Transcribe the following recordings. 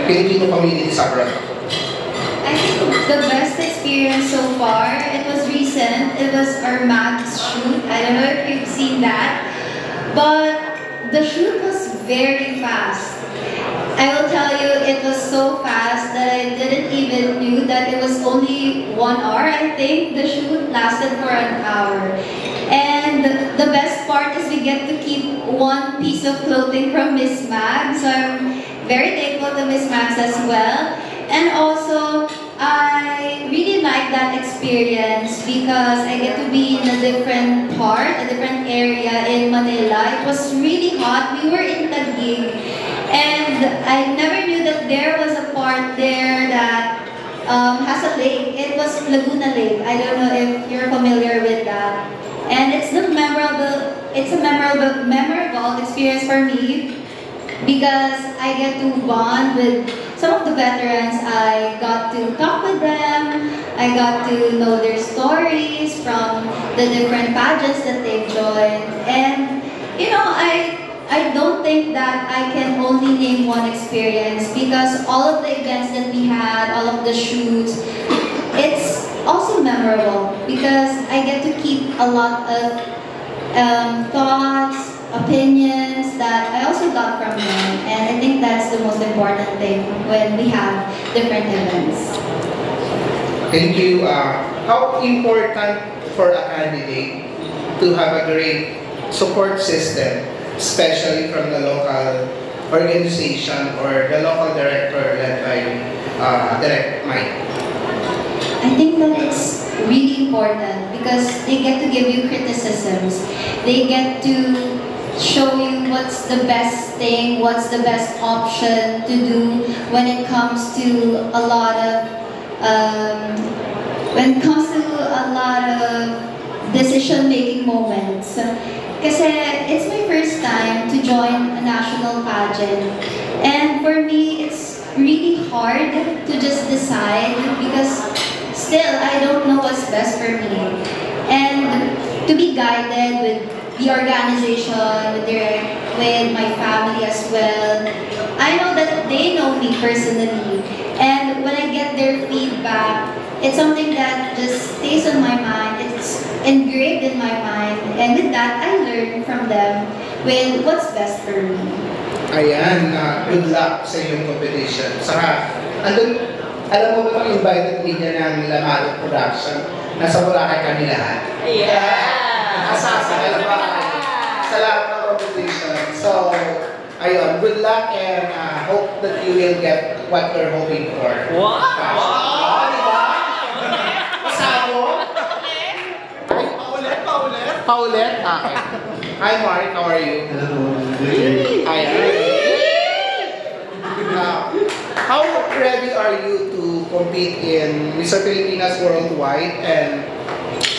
Filipino communities abroad? I think the best experience so far, it was recent. It was our Max shoot. I don't know if you've seen that. But the shoot was very fast. I will tell you, it was so fast that I didn't even knew that it was only 1 hour. I think the shoot lasted for an hour. And the best part is we get to keep one piece of clothing from Miss Mag. So I'm very thankful to Miss Max as well. And also, I really like that experience because I get to be in a different part, a different area in Manila. It was really hot. We were in Taguig. And I never knew that there was a part there that has a lake. It was Laguna Lake. I don't know if you're familiar with that. And it's a memorable experience for me because I get to bond with some of the veterans. I got to talk with them. I got to know their stories from the different pageants that they've joined. And you know, I don't think that I can only name one experience because all of the events that we had, all of the shoots, it's also memorable because I get to keep a lot of thoughts, opinions that I also got from them, and I think that's the most important thing when we have different events. Thank you. How important for a candidate to have a great support system, especially from the local organization or the local director led by Direct Mike? I think that it's really important because they get to give you criticisms. They get to show you what's the best thing, what's the best option to do when it comes to a lot of decision-making moments. Kasi it's my first time to join a national pageant, and for me it's really hard to just decide because still I don't know what's best for me. And to be guided with the organization, with my family as well. I know that they know me personally, and when I get their feedback, it's something that just stays on my mind. It's engraved in my mind, and with that, I learn from them with what's best for me. Ayan, good luck sa iyong competition. Saka, alam mo ba ang invited media ng Lamado Production? Nasa Boracay kami lahat. Yeah! Alam ba? Sa lahat ng competition. So, ayun, good luck and hope that you will get what you're hoping for. Wow! Diba? Pasado? Ay, paulit? Okay. Hi Mark, how are you? Hello. Hi. How ready are you to compete in Mr. Pilipinas Worldwide, and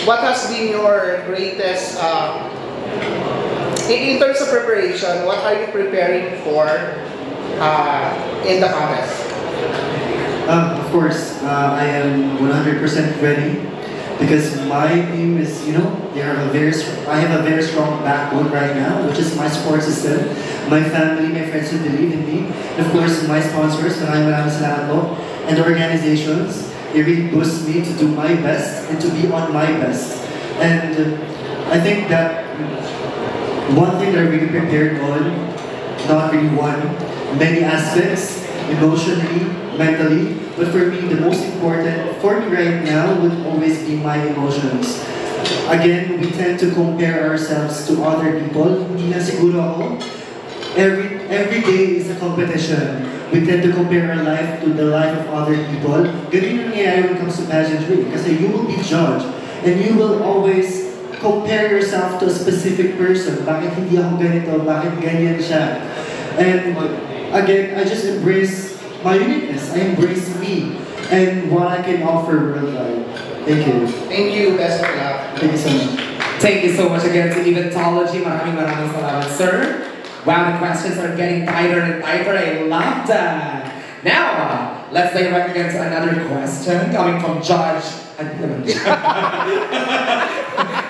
what has been your greatest, in terms of preparation, what are you preparing for in the contest? Of course, I am 100% ready because my team is, I have a very strong backbone right now, which is my support system, my family, my friends who believe in me, and of course my sponsors, maraming salamat po, and the organizations. It really boosts me to do my best and to be on my best. And I think that one thing that I really prepared on, not really one, many aspects, emotionally, mentally, but for me, the most important for me right now would always be my emotions. Again, we tend to compare ourselves to other people. Hindi na siguro ako. Every day is a competition. We tend to compare our life to the life of other people. Ganun yung nangyayari when it comes to pageantry. Kasi you will be judged. And you will always compare yourself to a specific person. Bakit hindi ako ganito? Bakit ganyan siya? And again, I just embrace my uniqueness. I embrace me and what I can offer worldwide. Thank you. Thank you. Best of luck. Thank you so much. Thank you so much again to Eventology. Maraming salamat, sir. Wow, the questions are getting tighter and tighter. I love that. Now, let's direct again to another question coming from Judge.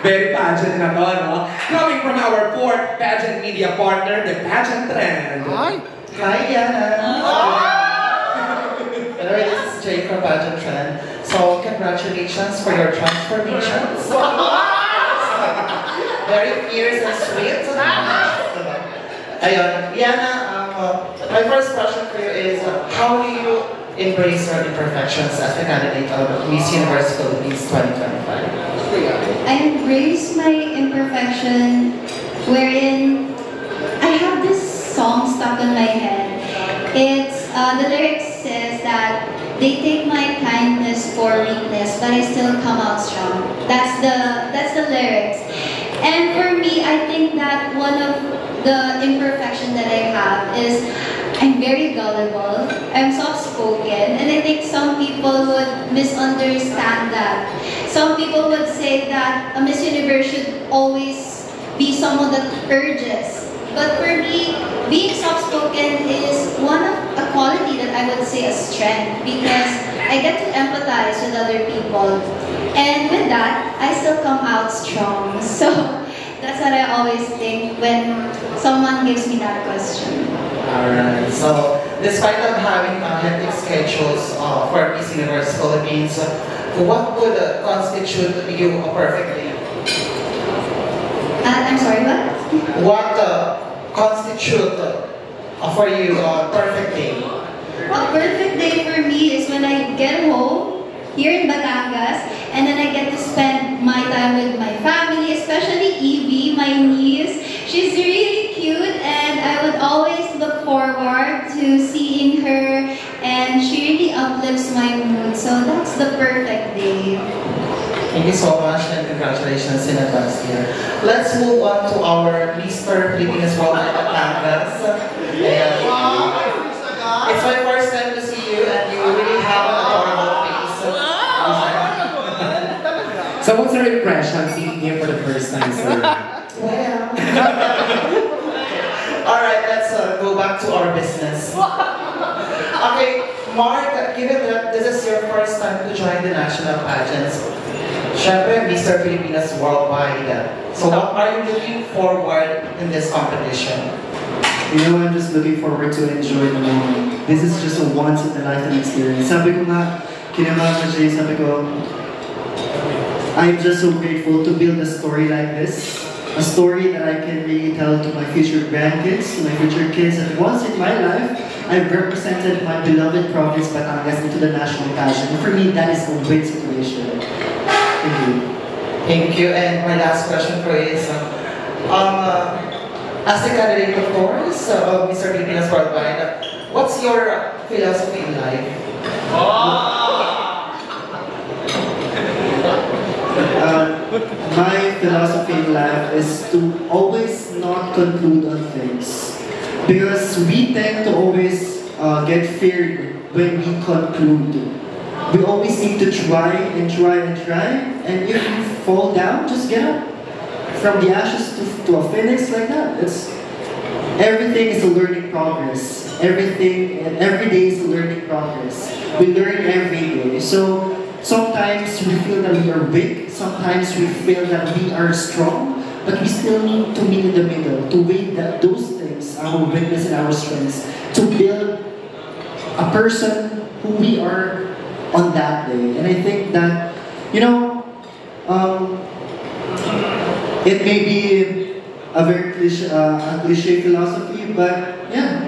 Very pageant na to, no? Coming from our fourth pageant media partner, the Pageant Trend. Hi. Hi, Yana. the pageant trend. So, congratulations for your transformations. Very fierce and sweet. Ayun, Yana, my first question for you is, how do you embrace your imperfections as the candidate of Miss Universe Philippines 2025? I embrace my imperfection wherein I have this song stuck in my head. It's, the lyrics says that they take my kindness for weakness, but I still come out strong. That's the lyrics. And for me, I think that one of the imperfection that I have is I'm very gullible, I'm soft-spoken, and I think some people would misunderstand that. Some people would say that a Miss Universe should always be someone that urges. But for me, being soft-spoken is one of a quality that I would say a strength because I get to empathize with other people. And with that, I still come out strong. So that's what I always think when someone gives me that question. Alright, so despite of having hectic schedules for Miss Universe Philippines, what would constitute you a perfect day? I'm sorry, what? What constitute for you a perfect day? A perfect day for me is when I get home here in Batangas and then I get to spend my time with my family, especially Evie, my niece. She's really cute and I would always look forward to seeing her and she really uplifts my mood. So that's the perfect day. Thank you so much and congratulations in advance here. Let's move on to our Mr. Philippines Worldwide Batangas. It's my first time to see you and you really have an adorable face. So what's your impression seeing you for the first time, sir? Well. Alright, let's go back to our business. Okay, Mark, given that this is your first time to join the national pageants, syempre, Mr. Filipinas Worldwide. So what are you looking forward in this competition? You know, I'm just looking forward to enjoy the moment. This is just a once-in-a-lifetime experience. Sabi ko nga, kinamang ko siya, sabi ko, I'm just so grateful to build a story like this. A story that I can really tell to my future grandkids, to my future kids. And once in my life, I've represented my beloved province, Batangas, into the national pageant. And for me, that is a win situation. Thank you. Thank you. And my last question for you is, as the candidate, of course, of Mr. Filipinas Worldwide, what's your philosophy in life? My philosophy in life is to always not conclude on things. Because we tend to always get feared when we conclude. We always need to try and try and try. And if you fall down, just get up. From the ashes to a phoenix like that. Everything is a learning progress. Everything and every day is a learning progress. We learn every day. So sometimes we feel that we are weak. Sometimes we feel that we are strong. But we still need to meet in the middle. To weigh those things, our weakness and our strengths. To build a person who we are on that day. And I think that, you know, it may be a very cliche philosophy, but yeah,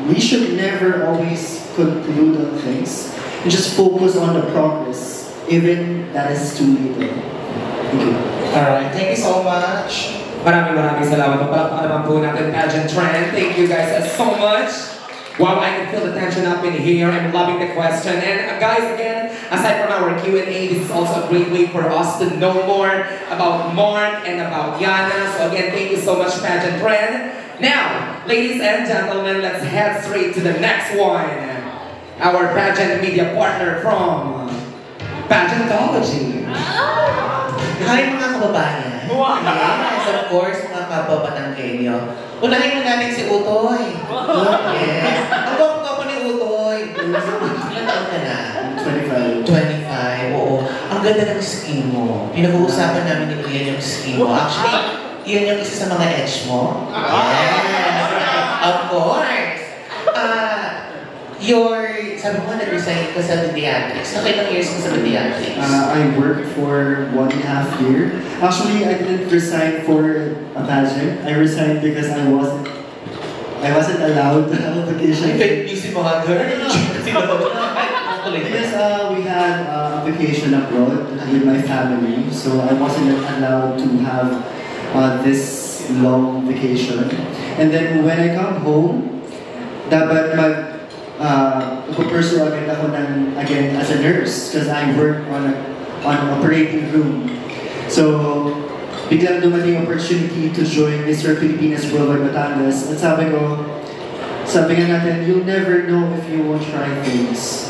we should never always conclude on things and just focus on the progress, even that is too little. Thank you. Alright, thank you so much. Maraming salamat. Papalakpakan naman po natin pageant trend. Thank you guys so much. Wow, I can feel the tension up in here. I'm loving the question. And guys, again, aside from our Q&A, this is also a great way for us to know more about Mark and about Yana. So again, thank you so much, pageant trend. Now, ladies and gentlemen, let's head straight to the next one. Our pageant media partner from Pageantology. Hi mga kababayan. Yes, of course, mga kababatanggenyo. Unahin mo natin si Utoy. Yes. Ang gwapo ni Utoy. Ilan taon ka na? 25. 25, oo. Ang ganda ng skin mo. Pinag-uusapan namin ni Ian yung skin mo. Actually, yun yung isa sa mga edge mo. Yes. Of course. sabi mo nag-resign ka sa pediatrics. Nakailang years ka sa pediatrics? I worked for 1.5 years. Actually, I didn't resign for a pageant. I resigned because I wasn't allowed to have a vacation. Busy mga girl. Because we had a vacation abroad with my family, so I wasn't allowed to have this long vacation. And then when I come home, dapat pursue agad ako again as a nurse because I work on an operating room. So, biglang dumating opportunity to join Mr. Pilipinas Worldwide Batangas. At sabi nga natin, you'll never know if you won't try things.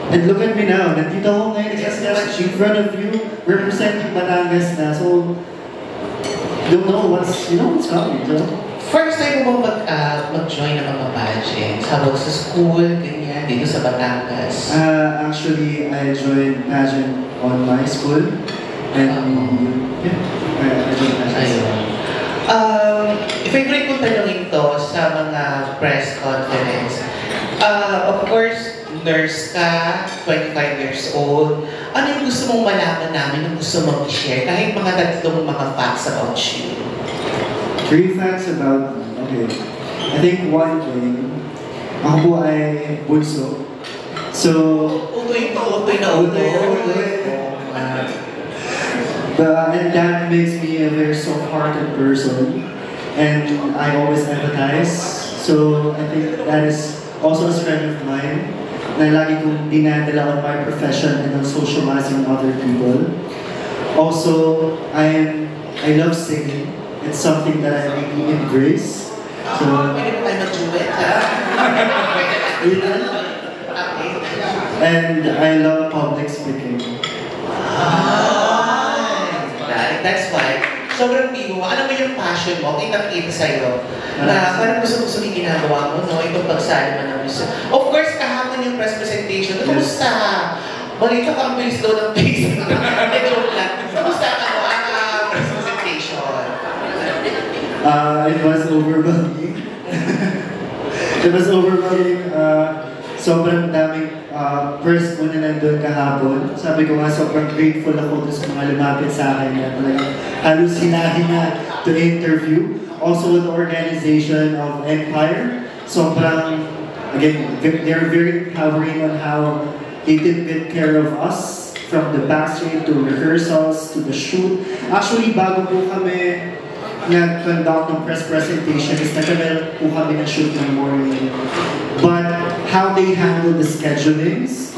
And look at me now, nandito ako ngayon in front of you, representing Batangas na. So, don't know what's coming. So, first time mo mag-join ng mga pageants? Habang sa school, ganyan, dito sa Batangas? Actually, I joined pageant on my school. And I joined pageant. Favorite kong tanongin to sa mga press conference. Of course, nurse ka, 25 years old. Ano yung gusto mong malaman namin, yung gusto mong i-share? Kahit mga tatlong mga facts about you. 3 facts about me. Okay. I think one thing, ako po ay bunso. So, Utoy. And that makes me a very soft-hearted person. And I always empathize. So, I think that is also a strength of mine. Na lagi kong dinadala on my profession and on socializing other people. Also, I love singing. It's something that I really embrace. So, Pwede ba tayo mag-duet, ha? and I love public speaking. That's why, sobrang bigo mo. Alam mo yung passion mo, kitang-kita sa'yo, na parang gusto-gusto yung ginagawa mo, no? Itong pagsali man ng gusto. Of course, kahapon yung press presentation. Kamusta? Balita ka ang bilis daw ng face. Joke lang. Kamusta ang press presentation? It was overwhelming. It was overwhelming. Sobrang daming first muna nandun kahapon. Sabi ko nga, sobrang grateful ako sa mga lumapit sa akin na talagang halusinahin na to interview. Also with the organization of Empire, sobrang, again, they're very empowering on how they did good care of us from the backstage to rehearsals to the shoot. Actually, bago po kami nag-conduct ng press presentation is nagkameron po kami ng shoot ng morning. But how they handle the schedulings,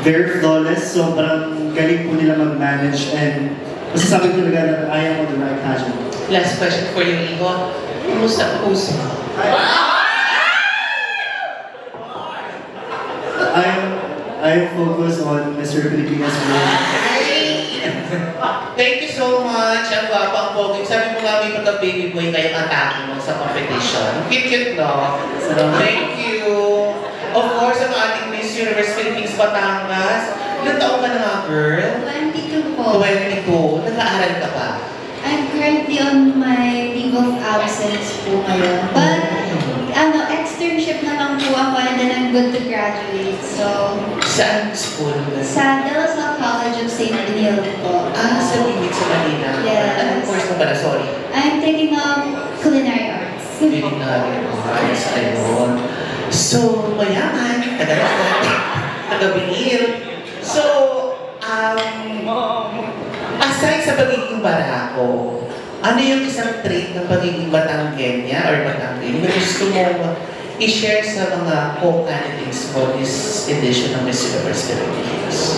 very flawless. Sobrang galing po nila mag-manage and masasabi ko talaga na I am on the right pageant. Last question for you, Iho. Kumusta ang puso? I focus on Mr. Pilipinas World. Thank you so much. Ang gwapang pogi. Sabi mo nga may magka-baby boy kayong atake mo sa competition. Cute, no? Thank you. Of course, ang ating Miss Universe Philippines Batangas. Ilang taon ka na nga, girl? 22 po. 22. Nag-aaral ka pa? I'm currently on my leave of absence po ngayon. But, externship naman po ako and then I'm good to graduate. So, Saan school? sa De La Salle College of St. Benilde po. Sa Bimig sa Manila. Yes. Anong course mo pala? Sorry. I'm taking up culinary arts. Culinary arts. Ayun. So, mayaman. Taga-Bingil. So, aside sa pagiging barako, ano yung isang trait ng pagiging Batanggenya or Batanggenya na gusto mo i-share sa mga co-candidates mo this edition ng Miss Universe Philippines?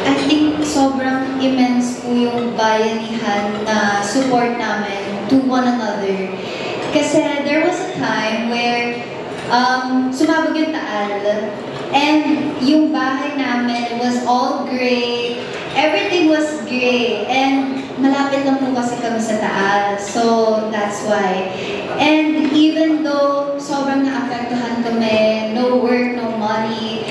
I think sobrang immense po yung bayanihan na support namin to one another. Kasi there was a time where sumabog yung taal and yung bahay namin was all gray. Everything was gray and malapit lang po kasi kami sa taas. So that's why. And even though sobrang naapektuhan kami, no work, no money,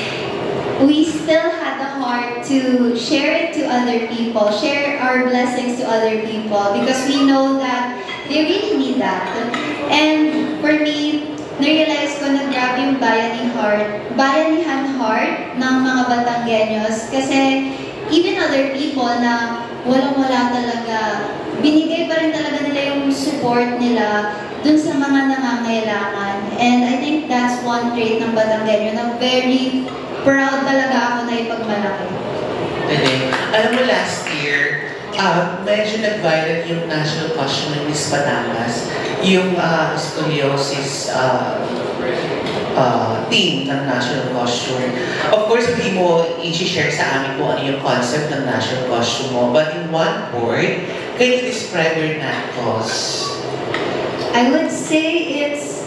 we still had the heart to share it to other people, share our blessings to other people because we know that they really need that. And for me, na-realize ko na grabe yung bayanihan heart ng mga Batanggenyos. Kasi even other people na walang-wala talaga, binigay pa rin talaga nila yung support nila dun sa mga nangangailangan. And I think that's one trait ng Batanggenyo na very proud talaga ako na ipagmalaki. Alam mo, last year, medyo nag-viral yung national costume ng Miss Batangas, yung scoliosis team ng national costume. Of course, hindi mo i-share sa amin kung ano yung concept ng national costume mo, but in one word, can you describe your NATCOS? I would say it's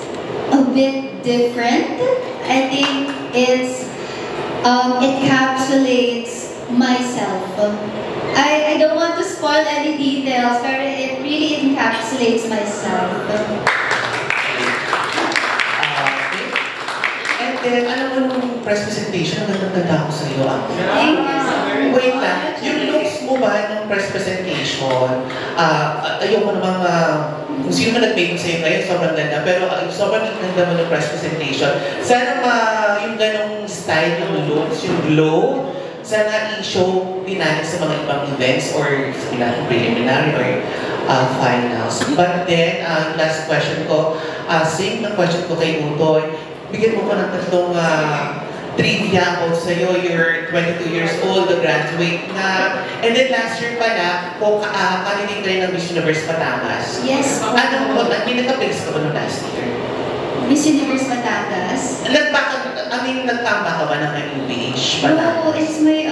a bit different. I think it encapsulates myself. I don't want to spoil any details, but it really encapsulates myself. And then, alam mo nung press presentation, nagtanda ko sa iyo. Thank you so much. Wait lang, yung looks mo ba nung press presentation, ayoko namang, kung sino man nag-make sa'yo ngayon, sobrang ganda, pero sobrang ganda mo ng press presentation. Sana yung ganong style ng looks, yung glow, sana i-show din natin sa mga ibang events or sa ilang preliminary or finals. But then, last question ko, same na question ko kay Utoy, bigyan mo ko ng tatlong trivia about sa'yo. You're 22 years old, graduate na. And then last year pala, candidate ka rin ng Miss Universe Batangas. Yes. Pinaka-place ka ba no last year? Miss Universe Batangas. Nagtamba ka ba ng MUPH? No, it's my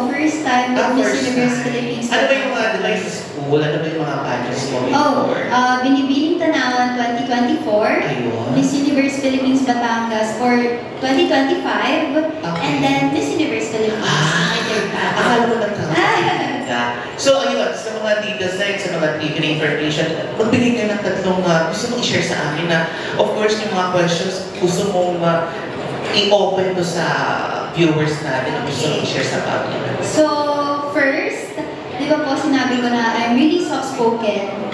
first time with Miss Universe Philippines. Ano ba yung mga device sa school? Ano ba yung mga pageants mo before? Binibining Tanawan 2024. Ayun. Miss Universe Philippines Batangas for 2025. Okay. And then Miss Universe Philippines. My third time. Akala mo nagkakita. So, ayun, sa mga details na sa mga TV information, magbigay kayo ng tatlong gusto mong i-share sa amin na, of course, yung mga questions, gusto mong i-open to sa viewers natin na gusto mong i-share sa public. So, first, di ba po sinabi ko na I'm really soft-spoken.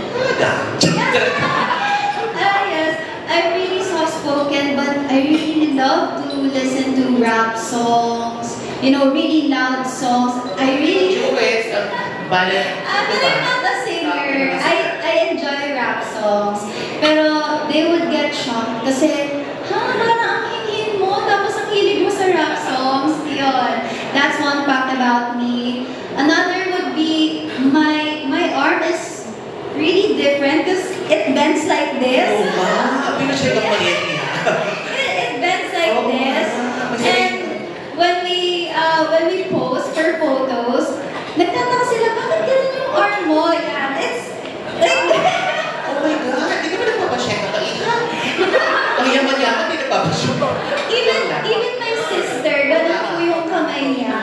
Yes, I'm really soft-spoken, but I really love to listen to rap songs, you know, really loud songs. I really... But I'm not a singer. I enjoy rap songs. Pero they would get shocked kasi, parang ang hingin mo, tapos ang hilig mo sa rap songs. Yun. That's one fact about me. Another would be, my arm is really different because it bends like this. It bends like this. And when we pose for photos, nagtataka sila, bakit ganun yung arm mo? Yan, it's like... Oh my God! Hindi ka ba nagpapasyek ka ika? Ang yaman-yaman, hindi nagpapasyek. Even my sister, ganun po yung kamay niya.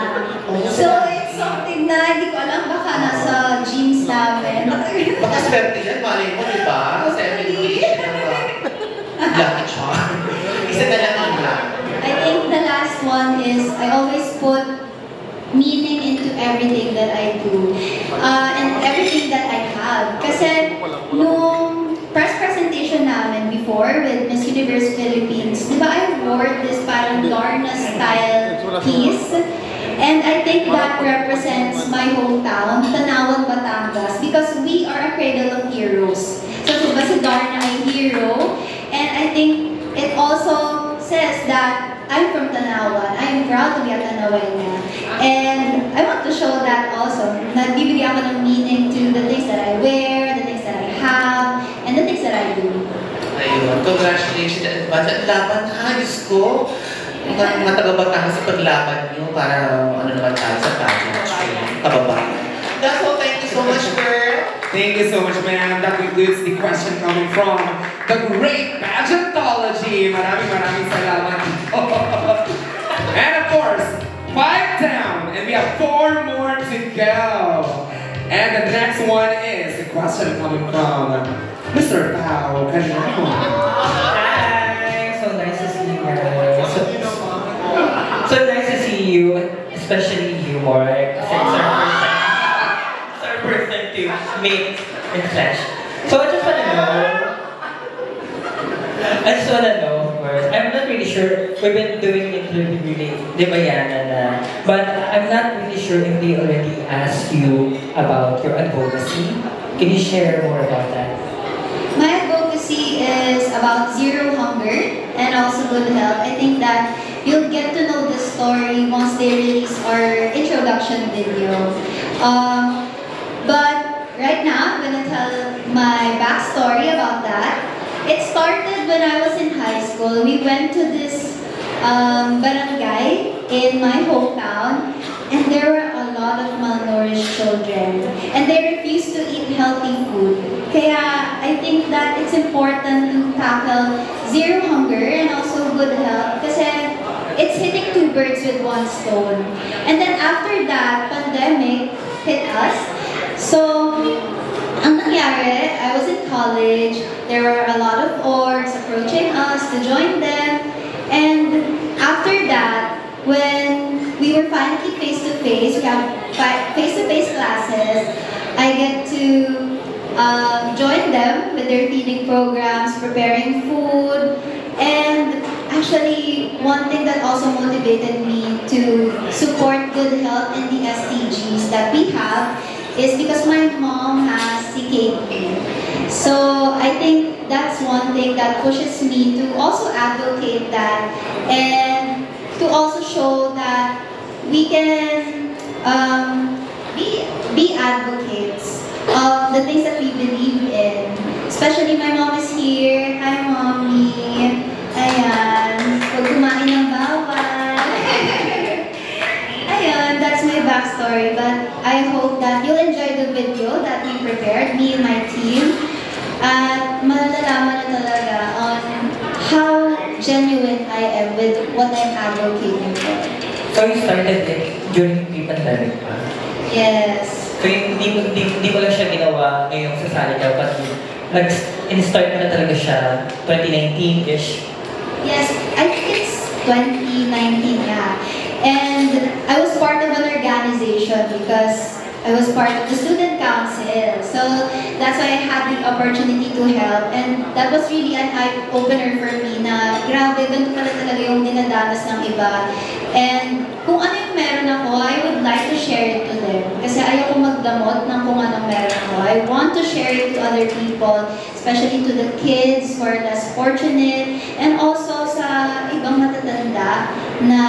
So it's something na hindi ko alam, baka nasa genes namin. Baka swerte yan, malay mo, di ba? Sa evaluation ng Lucky Charm. Isa na lang ang lang. I think the last one is, I always put meaning into everything that I do and everything that I have. Kasi nung press presentation namin before with Miss Universe Philippines, di ba I wore this parang Darna style piece? And I think that represents my hometown, Tanawan, Batangas, because we are a cradle of heroes. So diba si Darna ay hero, and I think it also says that I'm from Tanawan. I'm proud to be a Tanawenya. And I want to show that also. Nagbibigay ako ng meaning to the things that I wear, the things that I have, and the things that I do. Ayun, congratulations in advance. At laban ha, Diyos ko. Mga taga-Batangas sa paglaban niyo para ano naman tayo sa pageant. Kababayan. That's all. Thank you so much, girl. Thank you so much, ma'am. That concludes the question coming from the great pageantology. Maraming salamat. And of course, 5 down, and we have 4 more to go. And the next one is the question coming from Mr. Pao Canamo. Hi, so nice to see you guys. So nice to see you, especially you, Mark. It's our first time to meet in flesh. So I just wanna know, sure, we've been doing interview really, di ba yan, but I'm not really sure if they already asked you about your advocacy. Can you share more about that? My advocacy is about zero hunger and also good health. I think that you'll get to know the story once they release our introduction video. But right now, I'm gonna tell my backstory about that. It started when I was in high school. We went to this barangay in my hometown, and there were a lot of malnourished children, and they refused to eat healthy food. Kaya I think that it's important to tackle zero hunger and also good health kasi it's hitting two birds with one stone. And then after that, pandemic hit us. So, ang nangyari, I was in college, there were a lot of orgs approaching us to join them, and after that, when we were finally face-to-face, we have face-to-face classes, I get to join them with their feeding programs, preparing food, and actually, one thing that also motivated me to support good health in the SDGs that we have is because my mom has CKD. So I think that's one thing that pushes me to also advocate that and to also show that we can be advocates of the things that we believe in. Especially my mom is here. Hi, Mommy. Ayan. Huwag kumain ng bawal. Ayan, that's my backstory. But I hope that you'll enjoy the video that we prepared, me and my team. At malalaman na talaga on how genuine I am with what I'm advocating for. So you started it during the pandemic pa? Yes. So hindi mo lang siya ginawa ngayong sasali ka, but nag-start mo na talaga siya 2019-ish? Yes, I think it's 2019, yeah. And I was part of an organization because I was part of the student council. So that's why I had the opportunity to help. And that was really an eye-opener for me na grabe, ganito pala talaga yung dinadanas ng iba. And kung ano yung meron ako, I would like to share it to them. Kasi ayoko magdamot ng kung anong meron ako. I want to share it to other people, especially to the kids who are less fortunate, and also sa ibang matatanda na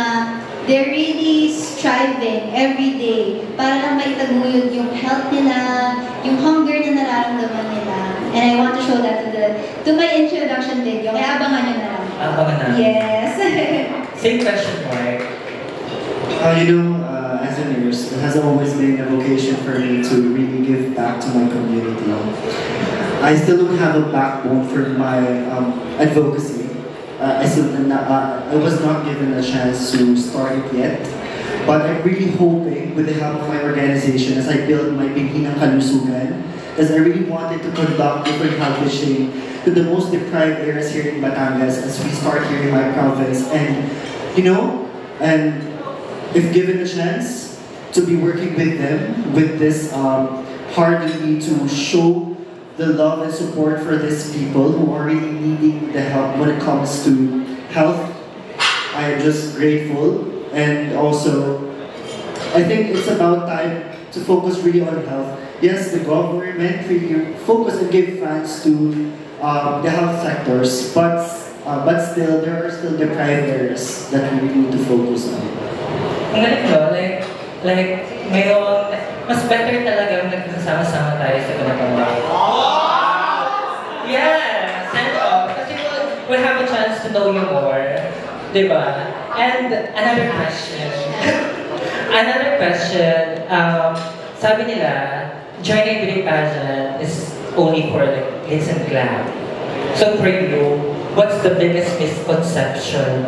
they're really striving every day para lang maitaguyod yung health nila, yung hunger na nararamdaman nila. And I want to show that to my introduction video. Kaya abangan nyo na lang. Abangan na. Yes. Same question, Mark. As a nurse, it has always been a vocation for me to really give back to my community. I still don't have a backbone for my advocacy. I was not given a chance to start it yet. But I'm really hoping, with the help of my organization, as I build my Bighinang Kalusugan, as I really wanted to conduct different health fishing to the most deprived areas here in Batangas as we start here in my province. And, and if given a chance to be working with them, with this heart in me to show the love and support for these people who are really needing the help when it comes to health, I am just grateful. And also, I think it's about time to focus really on health. Yes, the government really focus and give funds to the health sectors, but still, there are still deprived areas that we need to focus on. Ang galing no? Like, ngayon, mas better talaga nagkasama-sama tayo sa Panagpala. Yeah, send off. Kasi we'll have a chance to know you more. Diba? And another question. Sabi nila, joining beauty pageant is only for like glitz and glam. So for you, what's the biggest misconception